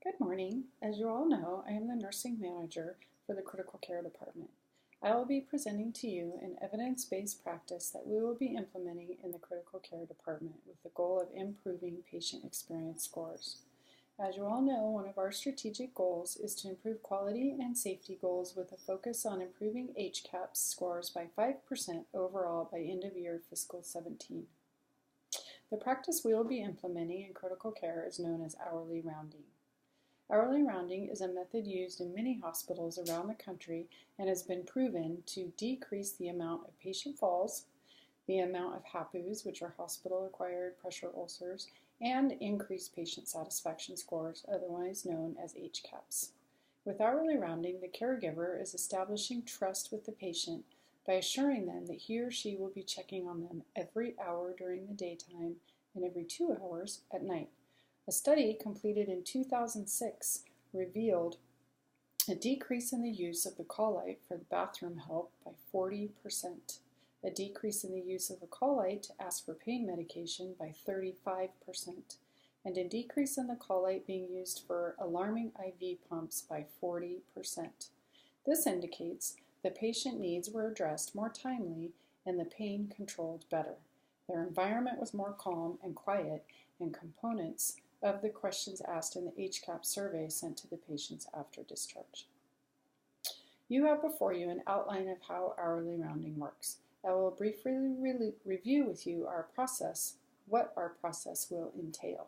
Good morning. As you all know, I am the nursing manager for the critical care department. I will be presenting to you an evidence-based practice that we will be implementing in the critical care department with the goal of improving patient experience scores. As you all know, one of our strategic goals is to improve quality and safety goals with a focus on improving HCAHPS scores by 5% overall by end of year fiscal 17. The practice we will be implementing in critical care is known as hourly rounding. Hourly rounding is a method used in many hospitals around the country and has been proven to decrease the amount of patient falls, the amount of HAPUs, which are hospital-acquired pressure ulcers, and increase patient satisfaction scores, otherwise known as HCAHPS. With hourly rounding, the caregiver is establishing trust with the patient by assuring them that he or she will be checking on them every hour during the daytime and every 2 hours at night. A study completed in 2006 revealed a decrease in the use of the call light for the bathroom help by 40%, a decrease in the use of the call light to ask for pain medication by 35%, and a decrease in the call light being used for alarming IV pumps by 40%. This indicates the patient needs were addressed more timely and the pain controlled better. Their environment was more calm and quiet, and components of the questions asked in the HCAHPS survey sent to the patients after discharge. You have before you an outline of how hourly rounding works. I will briefly review with you what our process will entail.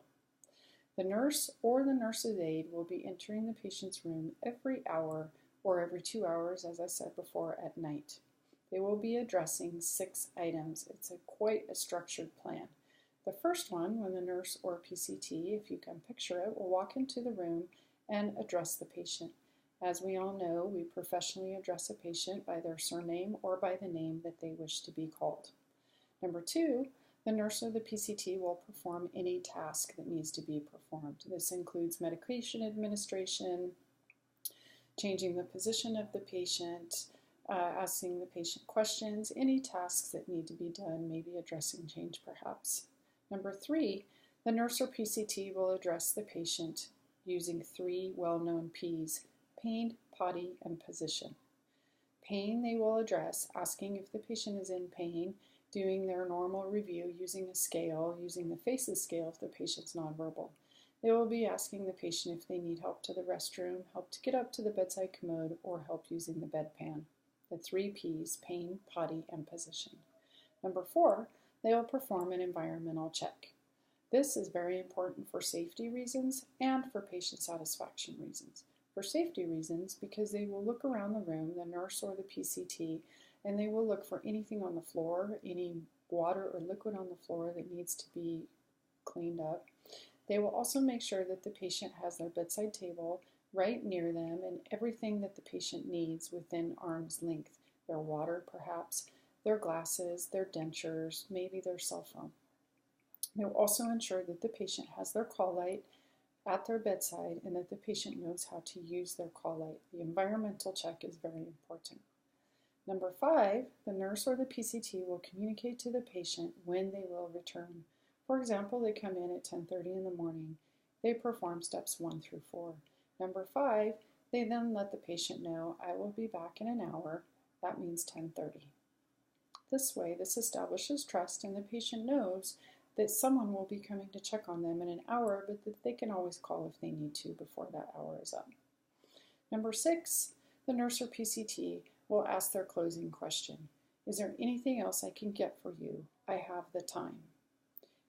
The nurse or the nurse's aide will be entering the patient's room every hour or every 2 hours, as I said before, at night. They will be addressing 6 items. It's quite a structured plan. The first one, when the nurse or PCT, if you can picture it, will walk into the room and address the patient. As we all know, we professionally address a patient by their surname or by the name that they wish to be called. Number 2, the nurse or the PCT will perform any task that needs to be performed. This includes medication administration, changing the position of the patient, asking the patient questions, any tasks that need to be done, maybe a dressing change perhaps. Number 3, the nurse or PCT will address the patient using 3 well-known P's: pain, potty, and position. Pain they will address, asking if the patient is in pain, doing their normal review using a scale, using the FACES scale if the patient's nonverbal. They will be asking the patient if they need help to the restroom, help to get up to the bedside commode, or help using the bedpan. The 3 P's: pain, potty, and position. Number 4, they will perform an environmental check. This is very important for safety reasons and for patient satisfaction reasons. For safety reasons, because they will look around the room, the nurse or the PCT, and they will look for anything on the floor, any water or liquid on the floor that needs to be cleaned up. They will also make sure that the patient has their bedside table right near them and everything that the patient needs within arm's length. Their water perhaps, their glasses, their dentures, maybe their cell phone. They will also ensure that the patient has their call light at their bedside and that the patient knows how to use their call light. The environmental check is very important. Number 5, the nurse or the PCT will communicate to the patient when they will return. For example, they come in at 10:30 in the morning. They perform steps 1 through 4. Number 5, they then let the patient know, I will be back in an hour. That means 10:30. This way, this establishes trust and the patient knows that someone will be coming to check on them in an hour, but that they can always call if they need to before that hour is up. Number 6, the nurse or PCT will ask their closing question. Is there anything else I can get for you? I have the time.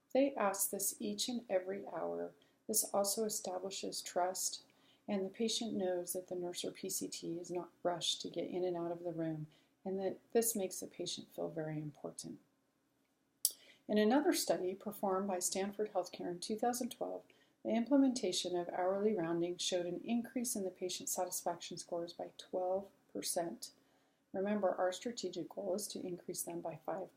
If they ask this each and every hour, this also establishes trust, and the patient knows that the nurse or PCT is not rushed to get in and out of the room, and that this makes the patient feel very important. In another study performed by Stanford Healthcare in 2012, the implementation of hourly rounding showed an increase in the patient satisfaction scores by 12%. Remember, our strategic goal is to increase them by 5%.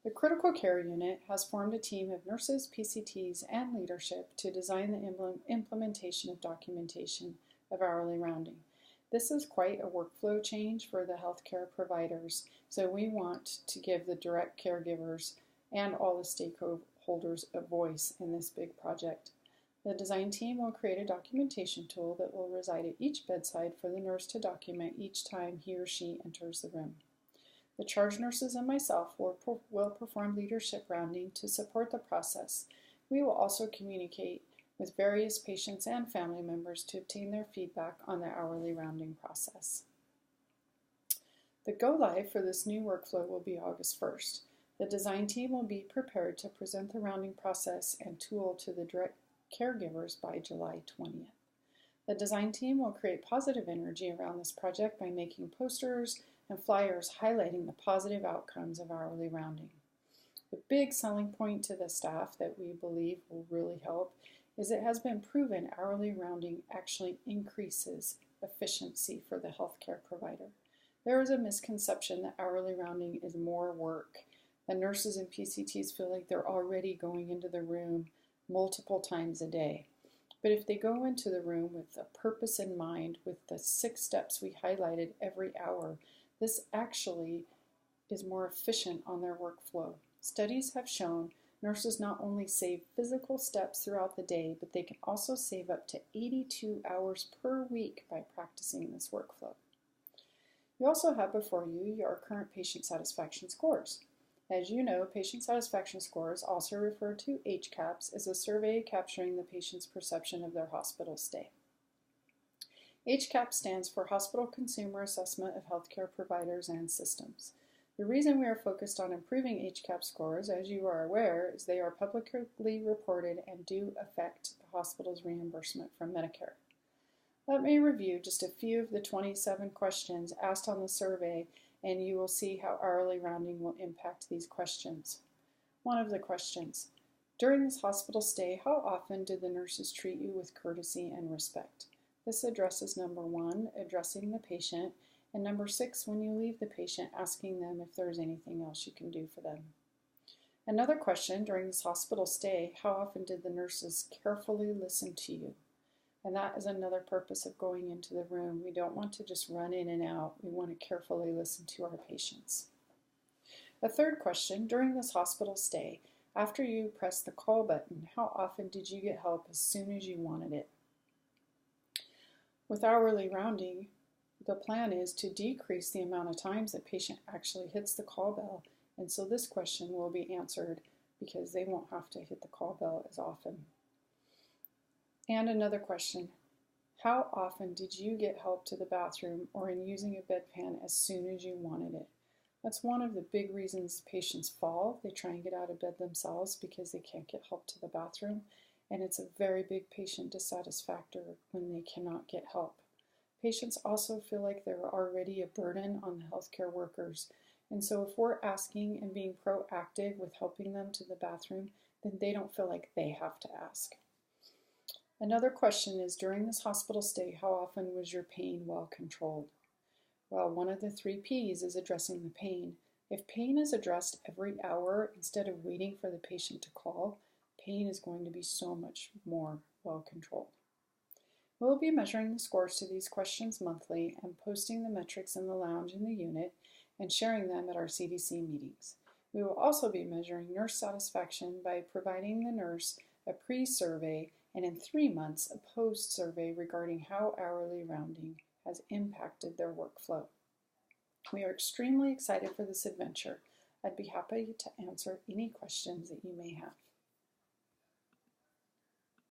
The critical care unit has formed a team of nurses, PCTs, and leadership to design the implementation of documentation of hourly rounding. This is quite a workflow change for the healthcare providers, so we want to give the direct caregivers and all the stakeholders a voice in this big project. The design team will create a documentation tool that will reside at each bedside for the nurse to document each time he or she enters the room. The charge nurses and myself will perform leadership rounding to support the process. We will also communicate with various patients and family members to obtain their feedback on the hourly rounding process. The go-live for this new workflow will be August 1st. The design team will be prepared to present the rounding process and tool to the direct caregivers by July 20th. The design team will create positive energy around this project by making posters and flyers highlighting the positive outcomes of hourly rounding. The big selling point to the staff that we believe will really help is it has been proven hourly rounding actually increases efficiency for the healthcare provider. There is a misconception that hourly rounding is more work. The nurses and PCTs feel like they're already going into the room multiple times a day. But if they go into the room with a purpose in mind, with the 6 steps we highlighted every hour, this actually is more efficient on their workflow. Studies have shown nurses not only save physical steps throughout the day, but they can also save up to 82 hours per week by practicing this workflow. You also have before you your current patient satisfaction scores. As you know, patient satisfaction scores, also referred to HCAHPS, is a survey capturing the patient's perception of their hospital stay. HCAHPS stands for Hospital Consumer Assessment of Healthcare Providers and Systems. The reason we are focused on improving HCAHPS scores, as you are aware, is they are publicly reported and do affect the hospital's reimbursement from Medicare. Let me review just a few of the 27 questions asked on the survey, and you will see how hourly rounding will impact these questions. One of the questions: during this hospital stay, how often did the nurses treat you with courtesy and respect? This addresses number 1, addressing the patient, and number 6, when you leave the patient, asking them if there's anything else you can do for them. Another question: during this hospital stay, how often did the nurses carefully listen to you? And that is another purpose of going into the room. We don't want to just run in and out. We want to carefully listen to our patients. A third question: during this hospital stay, after you press the call button, how often did you get help as soon as you wanted it? With hourly rounding, the plan is to decrease the amount of times the patient actually hits the call bell, and so this question will be answered because they won't have to hit the call bell as often. And another question: how often did you get help to the bathroom or in using a bedpan as soon as you wanted it? That's one of the big reasons patients fall. They try and get out of bed themselves because they can't get help to the bathroom, and it's a very big patient dissatisfactor when they cannot get help. Patients also feel like they're already a burden on the healthcare workers, and so if we're asking and being proactive with helping them to the bathroom, then they don't feel like they have to ask. Another question is: during this hospital stay, how often was your pain well controlled? Well, one of the 3 P's is addressing the pain. If pain is addressed every hour instead of waiting for the patient to call, pain is going to be so much more well controlled. We'll be measuring the scores to these questions monthly and posting the metrics in the lounge in the unit and sharing them at our CDC meetings. We will also be measuring nurse satisfaction by providing the nurse a pre-survey and in 3 months a post-survey regarding how hourly rounding has impacted their workflow. We are extremely excited for this adventure. I'd be happy to answer any questions that you may have.